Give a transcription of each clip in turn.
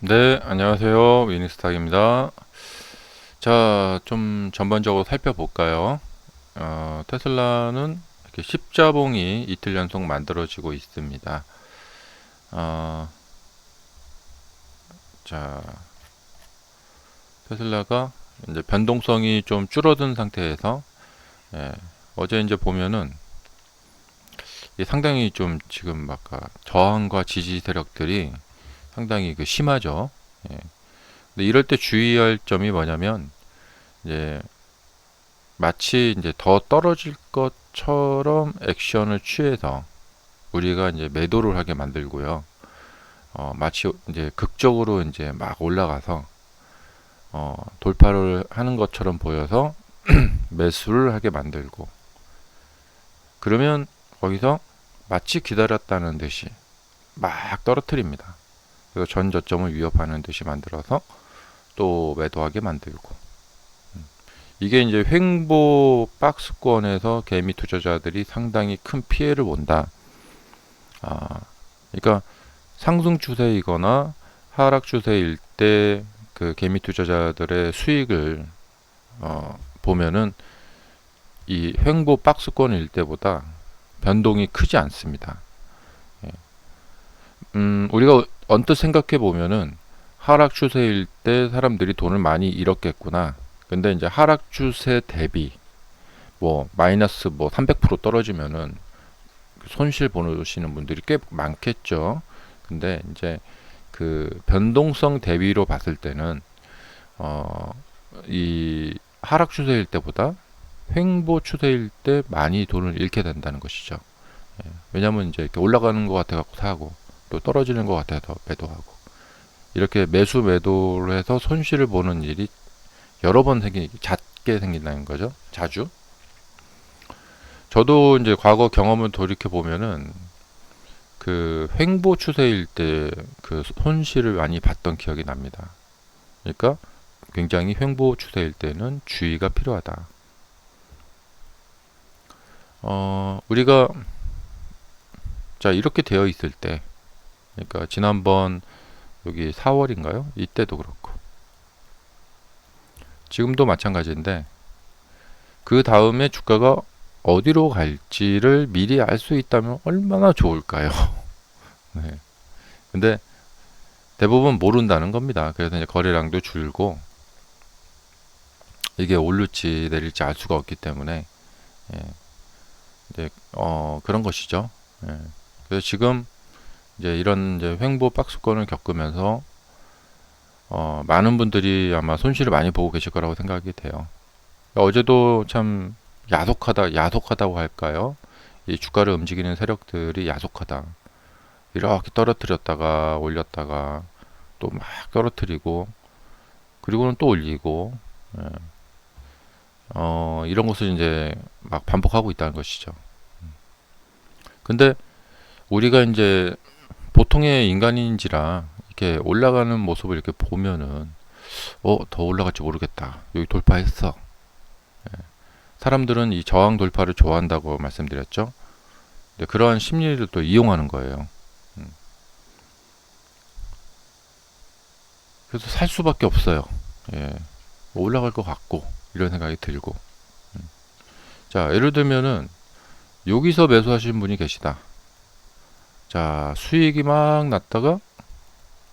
네, 안녕하세요. 위니스탁입니다. 자, 좀 전반적으로 살펴볼까요? 테슬라는 이렇게 십자봉이 이틀 연속 만들어지고 있습니다. 어, 자, 테슬라가 이제 변동성이 좀 줄어든 상태에서 예, 어제 이제 보면은 이게 상당히 좀 지금 막 저항과 지지 세력들이 상당히 심하죠. 예. 근데 이럴 때 주의할 점이 뭐냐면 이제 마치 이제 더 떨어질 것처럼 액션을 취해서 우리가 이제 매도를 하게 만들고요. 마치 이제 극적으로 이제 막 올라가서 돌파를 하는 것처럼 보여서 매수를 하게 만들고, 그러면 거기서 마치 기다렸다는 듯이 막 떨어뜨립니다. 그래서 전 저점을 위협하는 듯이 만들어서 또 매도하게 만들고, 이게 이제 횡보 박스권에서 개미 투자자들이 상당히 큰 피해를 본다. 그러니까 상승 추세이거나 하락 추세일 때 그 개미 투자자들의 수익을 보면은 이 횡보 박스권일 때보다 변동이 크지 않습니다. 예. 우리가 언뜻 생각해 보면은 하락 추세일 때 사람들이 돈을 많이 잃었겠구나. 근데 이제 하락 추세 대비 뭐 마이너스 뭐 300% 떨어지면은 손실 보시는 분들이 꽤 많겠죠. 근데 이제 그 변동성 대비로 봤을 때는 어, 이 하락 추세일 때보다 횡보 추세일 때 많이 돈을 잃게 된다는 것이죠. 예, 왜냐하면 이제 이렇게 올라가는 것 같아 갖고 사고, 또 떨어지는 것 같아서 매도하고, 이렇게 매수 매도를 해서 손실을 보는 일이 여러 번 잦게 생긴다는 거죠. 자주. 저도 이제 과거 경험을 돌이켜 보면은 그 횡보 추세일 때 그 손실을 많이 봤던 기억이 납니다. 그러니까 굉장히 횡보 추세일 때는 주의가 필요하다. 우리가 자 이렇게 되어 있을 때, 그러니까 지난번 여기 4월인가요? 이때도 그렇고 지금도 마찬가지인데, 그 다음에 주가가 어디로 갈지를 미리 알 수 있다면 얼마나 좋을까요? 네. 근데 대부분 모른다는 겁니다. 그래서 이제 거래량도 줄고 이게 오를지 내릴지 알 수가 없기 때문에 예, 이제 그런 것이죠. 예. 그래서 지금 이제 이런 이제 횡보 박스권을 겪으면서 많은 분들이 아마 손실을 많이 보고 계실 거라고 생각이 돼요. 어제도 참 야속하다고 할까요? 이 주가를 움직이는 세력들이 야속하다. 이렇게 떨어뜨렸다가 올렸다가 또 막 떨어뜨리고, 그리고는 또 올리고, 예. 이런 것을 이제 막 반복하고 있다는 것이죠. 근데 우리가 이제 보통의 인간인지라 이렇게 올라가는 모습을 이렇게 보면은 더 올라갈지 모르겠다. 여기 돌파했어. 사람들은 이 저항 돌파를 좋아한다고 말씀드렸죠. 그러한 심리를 또 이용하는 거예요. 음. 그래서 살 수밖에 없어요. 예. 올라갈 것 같고 이런 생각이 들고. 자, 예를 들면은 여기서 매수하신 분이 계시다. 자, 수익이 막 났다가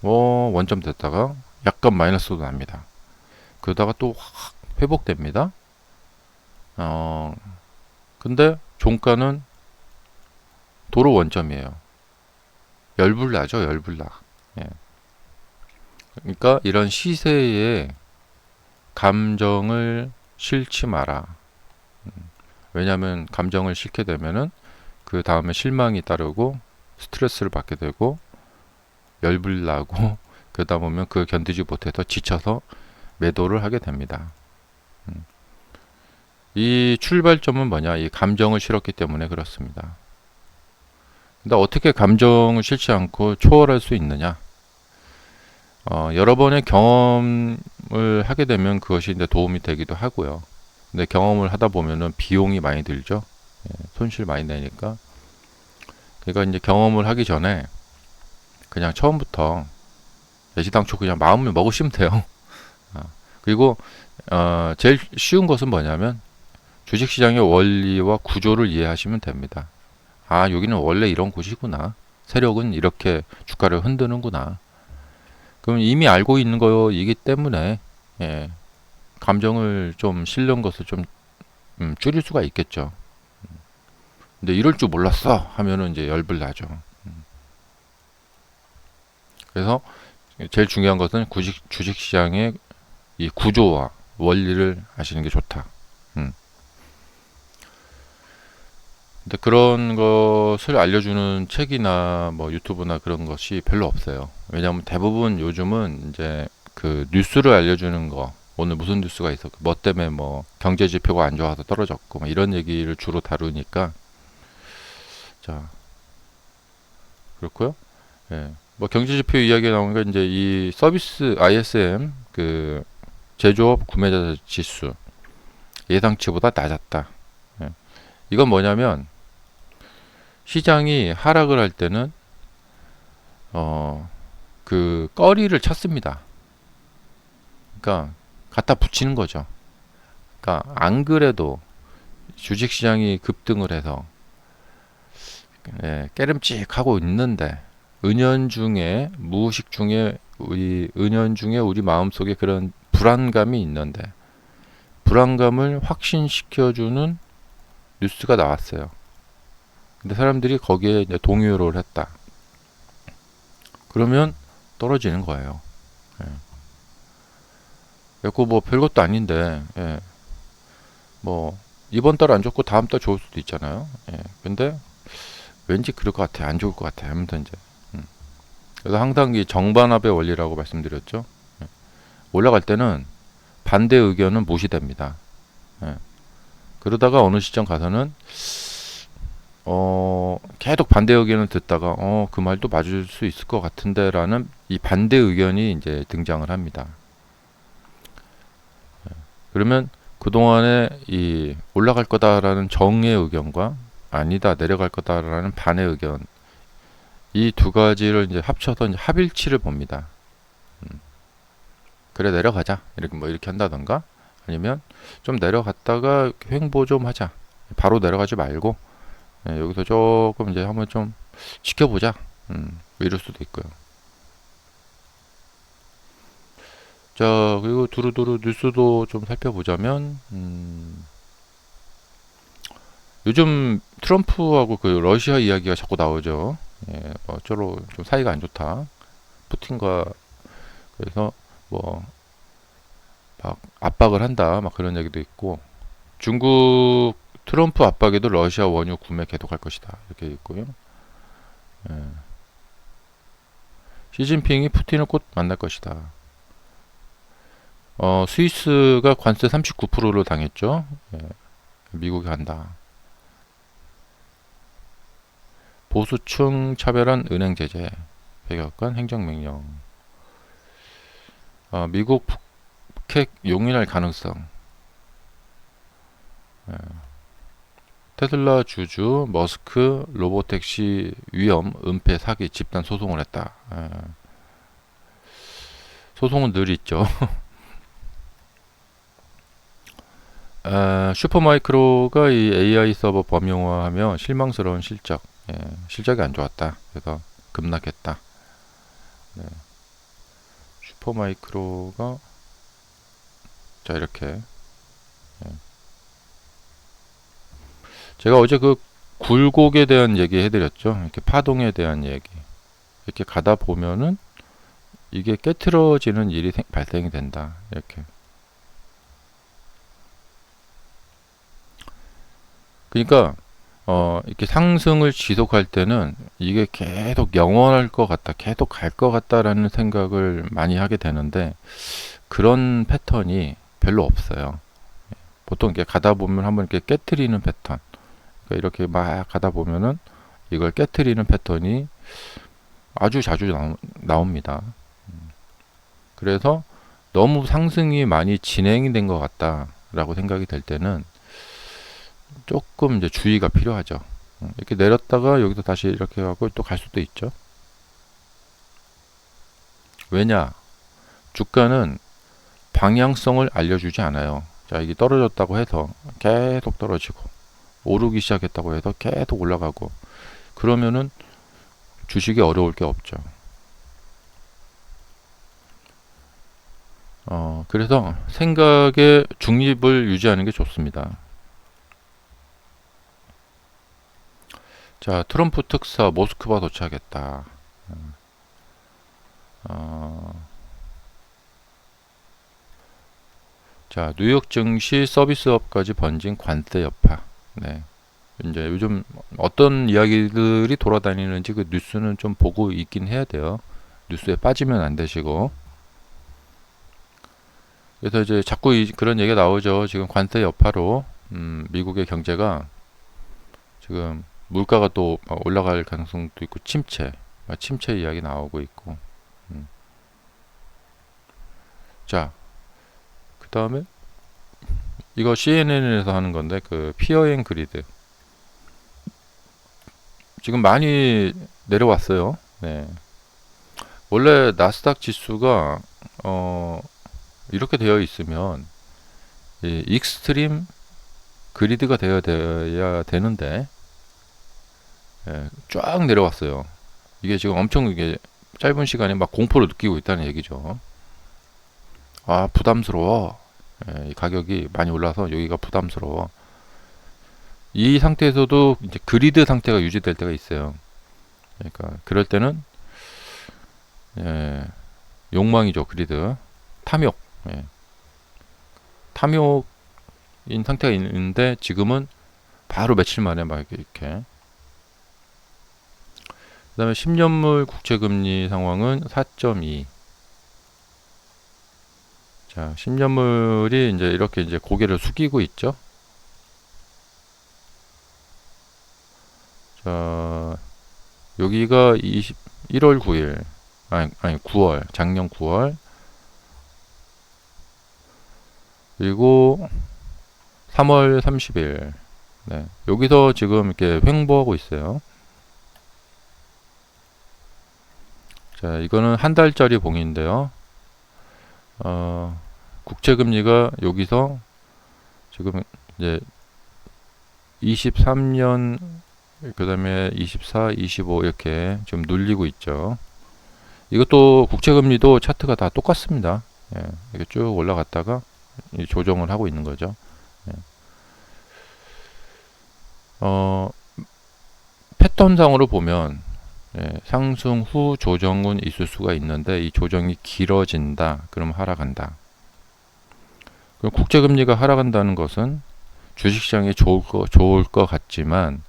원점 됐다가 약간 마이너스도 납니다. 그러다가 또 확 회복됩니다. 어, 근데 종가는 도로 원점이에요. 열불나죠, 열불나. 예. 그러니까 이런 시세에 감정을 싫지 마라. 왜냐하면 감정을 싫게 되면은 그 다음에 실망이 따르고 스트레스를 받게 되고 열불나고 그러다 보면 그 견디지 못해서 지쳐서 매도를 하게 됩니다. 이 출발점은 뭐냐? 이 감정을 싫었기 때문에 그렇습니다. 근데 어떻게 감정을 싫지 않고 초월할 수 있느냐? 여러 번의 경험을 하게 되면 그것이 이제 도움이 되기도 하고요. 근데 경험을 하다 보면은 비용이 많이 들죠. 예, 손실 많이 내니까. 그러니까 이제 경험을 하기 전에 그냥 처음부터 애시당초 그냥 마음을 먹으시면 돼요. 그리고 제일 쉬운 것은 뭐냐면 주식시장의 원리와 구조를 이해하시면 됩니다. 아, 여기는 원래 이런 곳이구나. 세력은 이렇게 주가를 흔드는구나. 그럼 이미 알고 있는 거이기 때문에 예, 감정을 좀 실는 것을 좀 줄일 수가 있겠죠. 근데 이럴 줄 몰랐어 하면은 이제 열불 나죠. 그래서 제일 중요한 것은 주식시장의 이 구조와 원리를 아시는 게 좋다. 음. 근데 그런 것을 알려주는 책이나 뭐 유튜브나 그런 것이 별로 없어요. 왜냐하면 대부분 요즘은 이제 그 뉴스를 알려주는 거, 오늘 무슨 뉴스가 있었고, 뭐 때문에 뭐 경제 지표가 안 좋아서 떨어졌고, 뭐 이런 얘기를 주로 다루니까, 자, 그렇고요. 예. 뭐 경제 지표 이야기가 나오니까 이제 이 서비스 ISM 그 제조업 구매자 지수 예상치보다 낮았다. 예. 이건 뭐냐면 시장이 하락을 할 때는 그 꺼리를 찾습니다. 그러니까 갖다 붙이는 거죠. 그러니까 안 그래도 주식시장이 급등을 해서 깨름칙하고 있는데 은연중에 무의식 중에 우리 마음속에 그런 불안감이 있는데 불안감을 확신시켜주는 뉴스가 나왔어요. 근데 사람들이 거기에 이제 동요를 했다. 그러면 떨어지는 거예요. 예. 그래서 뭐 별것도 아닌데 뭐 이번 달 안 좋고 다음 달 좋을 수도 있잖아요. 근데 왠지 그럴 것 같아, 안 좋을 것 같아 하면서 이제 그래서 항상 이 정반합의 원리라고 말씀드렸죠. 올라갈 때는 반대 의견은 무시됩니다. 그러다가 어느 시점 가서는 계속 반대 의견을 듣다가 그 말도 맞을 수 있을 것 같은데라는 이 반대 의견이 이제 등장을 합니다. 그러면 그동안에 이 올라갈 거다라는 정의 의견과 아니다 내려갈 거다라는 반의 의견 이 두 가지를 이제 합쳐서 이제 합일치를 봅니다. 그래 내려가자 이렇게 뭐 이렇게 한다던가 아니면 좀 내려갔다가 횡보 좀 하자 바로 내려가지 말고 여기서 조금 이제 한번 좀 지켜보자 뭐 이럴 수도 있고요. 자 그리고 두루두루 뉴스도 좀 살펴보자면 요즘 트럼프하고 그 러시아 이야기가 자꾸 나오죠. 뭐 저로 좀 사이가 안 좋다. 푸틴과 그래서 뭐 막 압박을 한다. 막 그런 얘기도 있고 중국 트럼프 압박에도 러시아 원유 구매 계속할 것이다. 이렇게 있고요. 예. 시진핑이 푸틴을 곧 만날 것이다. 스위스가 관세 39%를 당했죠. 미국이 한다. 보수층 차별한 은행 제재, 백악관 행정명령. 미국 북핵 용인할 가능성. 테슬라 주주 머스크 로보택시 위험 은폐 사기 집단 소송을 했다. 소송은 늘 있죠. 슈퍼마이크로가 이 AI 서버 범용화하며 실망스러운 실적, 실적이 안 좋았다. 그래서 급락했다. 네. 슈퍼마이크로가 자 이렇게 제가 어제 그 굴곡에 대한 얘기 해드렸죠. 이렇게 파동에 대한 얘기. 이렇게 가다 보면은 이게 깨트러지는 일이 발생이 된다. 이렇게. 그러니까 이렇게 상승을 지속할 때는 이게 계속 영원할 것 같다, 계속 갈 것 같다라는 생각을 많이 하게 되는데 그런 패턴이 별로 없어요. 보통 이렇게 가다 보면 한번 이렇게 깨트리는 패턴. 그러니까 이렇게 막 가다 보면은 이걸 깨트리는 패턴이 아주 자주 나옵니다. 그래서 너무 상승이 많이 진행이 된 것 같다라고 생각이 될 때는 조금 이제 주의가 필요하죠. 이렇게 내렸다가 여기서 다시 이렇게 하고 또 갈 수도 있죠. 왜냐? 주가는 방향성을 알려주지 않아요. 자, 이게 떨어졌다고 해서 계속 떨어지고 오르기 시작했다고 해서 계속 올라가고 그러면은 주식이 어려울 게 없죠. 그래서 생각의 중립을 유지하는 게 좋습니다. 자, 트럼프 특사 모스크바 도착했다. 자, 뉴욕 증시 서비스업까지 번진 관세 여파. 네. 이제 요즘 어떤 이야기들이 돌아다니는지 그 뉴스는 좀 보고 있긴 해야 돼요. 뉴스에 빠지면 안 되시고. 그래서 이제 자꾸 그런 얘기가 나오죠. 지금 관세 여파로 미국의 경제가 지금 물가가 또 올라갈 가능성도 있고 침체 이야기 나오고 있고. 자, 그 다음에 이거 CNN에서 하는 건데 그 피어 앤 그리드 지금 많이 내려왔어요. 네. 원래 나스닥 지수가 이렇게 되어 있으면 이 익스트림 그리드가 되어야 되는데 쫙 내려왔어요. 이게 지금 엄청 이게 짧은 시간에 막 공포를 느끼고 있다는 얘기죠. 아, 부담스러워. 이 가격이 많이 올라서 여기가 부담스러워. 이 상태에서도 이제 그리드 상태가 유지될 때가 있어요. 그러니까 그럴 때는 욕망이죠. 그리드 탐욕. 탐욕인 상태가 있는데 지금은 바로 며칠 만에 막 이렇게. 그 다음에 10년물 국채금리 상황은 4.2. 자, 10년물이 이제 이렇게 이제 고개를 숙이고 있죠. 자, 여기가 1월 9일, 아니 9월, 작년 9월, 그리고 3월 30일. 네, 여기서 지금 이렇게 횡보하고 있어요. 자, 이거는 한 달짜리 봉인데요. 국채금리가 여기서 지금 이제 23년 그 다음에 24, 25 이렇게 좀 눌리고 있죠. 이것도 국채금리도 차트가 다 똑같습니다. 이렇게 쭉 올라갔다가 조정을 하고 있는 거죠. 패턴상으로 보면 상승 후 조정은 있을 수가 있는데 이 조정이 길어진다. 그럼 하락한다. 그럼 국제금리가 하락한다는 것은 주식시장에 좋을 것 같지만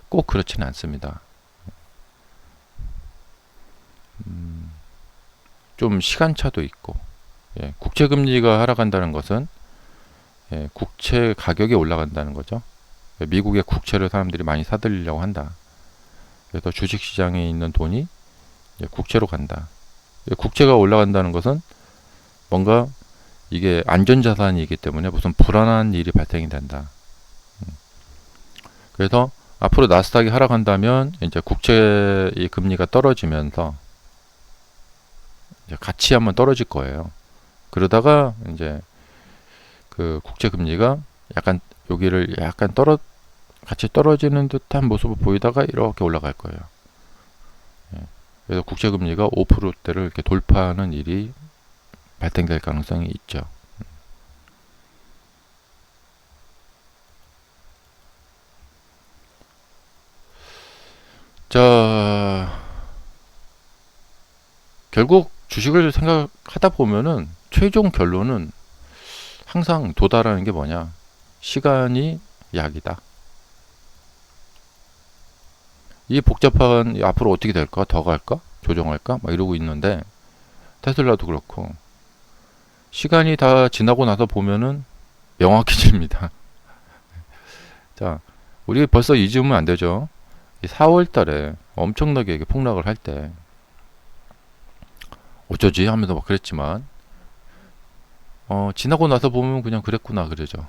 꼭 그렇지는 않습니다. 좀 시간차도 있고 국채금리가 하락한다는 것은 국채 가격이 올라간다는 거죠. 미국의 국채를 사람들이 많이 사들이려고 한다. 그래서 주식시장에 있는 돈이 국채로 간다. 국채가 올라간다는 것은 뭔가 이게 안전자산이기 때문에 무슨 불안한 일이 발생이 된다. 그래서 앞으로 나스닥이 하락한다면 이제 국채의 금리가 떨어지면서 이제 같이 한번 떨어질 거예요. 그러다가 이제 그 국채 금리가 약간 여기를 약간 같이 떨어지는 듯한 모습을 보이다가 이렇게 올라갈 거예요. 그래서 국채 금리가 5%대를 이렇게 돌파하는 일이 발생될 가능성이 있죠. 자, 결국 주식을 생각하다 보면은 최종 결론은 항상 도달하는 게 뭐냐? 시간이 약이다. 이 복잡한 앞으로 어떻게 될까? 더 갈까? 조정할까? 막 이러고 있는데 테슬라도 그렇고 시간이 다 지나고 나서 보면은 명확해집니다. 자, 우리 벌써 잊으면 안 되죠. 4월 달에 엄청나게 폭락을 할 때 어쩌지 하면서 막 그랬지만 지나고 나서 보면 그냥 그랬구나 그러죠.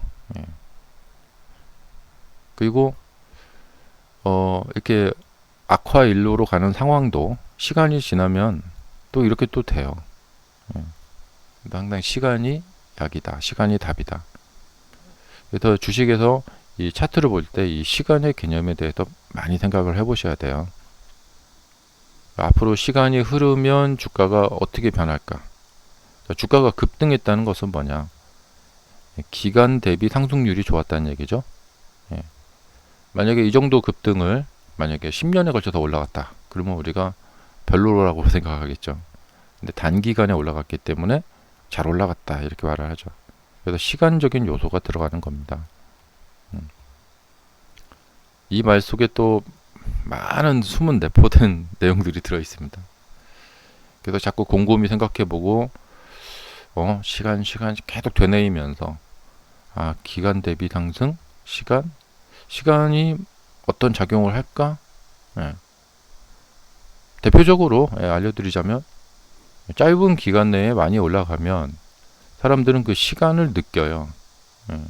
그리고 이렇게 악화 일로로 가는 상황도 시간이 지나면 또 이렇게 또 돼요. 예. 항상 시간이 약이다. 시간이 답이다. 그래서 주식에서 이 차트를 볼 때 이 시간의 개념에 대해서 많이 생각을 해보셔야 돼요. 앞으로 시간이 흐르면 주가가 어떻게 변할까? 주가가 급등했다는 것은 뭐냐? 기간 대비 상승률이 좋았다는 얘기죠. 예. 만약에 이 정도 급등을 만약에 10년에 걸쳐서 올라갔다. 그러면 우리가 별로라고 생각하겠죠. 근데 단기간에 올라갔기 때문에 잘 올라갔다. 이렇게 말을 하죠. 그래서 시간적인 요소가 들어가는 겁니다. 이 말 속에 또 많은 숨은 내포된 내용들이 들어 있습니다. 그래서 자꾸 곰곰이 생각해보고 시간 계속 되뇌이면서 기간 대비 상승 시간이 어떤 작용을 할까? 예. 대표적으로 알려드리자면 짧은 기간 내에 많이 올라가면 사람들은 그 시간을 느껴요. 예.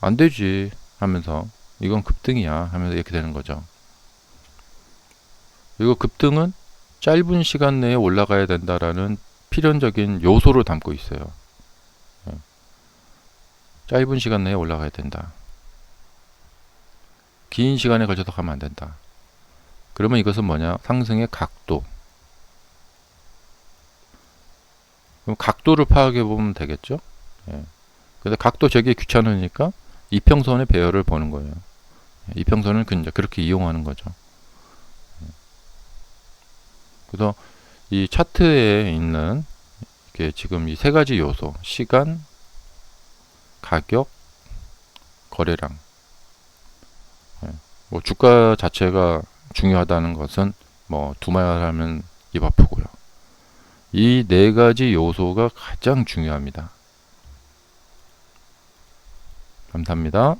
안 되지 하면서 이건 급등이야 하면서 이렇게 되는 거죠. 그리고 급등은 짧은 시간 내에 올라가야 된다라는 필연적인 요소를 담고 있어요. 예. 짧은 시간 내에 올라가야 된다. 긴 시간에 걸쳐서 가면 안 된다. 그러면 이것은 뭐냐? 상승의 각도. 그럼 각도를 파악해 보면 되겠죠? 예. 근데 각도 재기 귀찮으니까 이평선의 배열을 보는 거예요. 이평선을 그렇게 이용하는 거죠. 그래서 이 차트에 있는 이게 지금 이 세 가지 요소, 시간, 가격, 거래량. 뭐 주가 자체가 중요하다는 것은 뭐 두말하면 입 아프고요. 이 네 가지 요소가 가장 중요합니다. 감사합니다.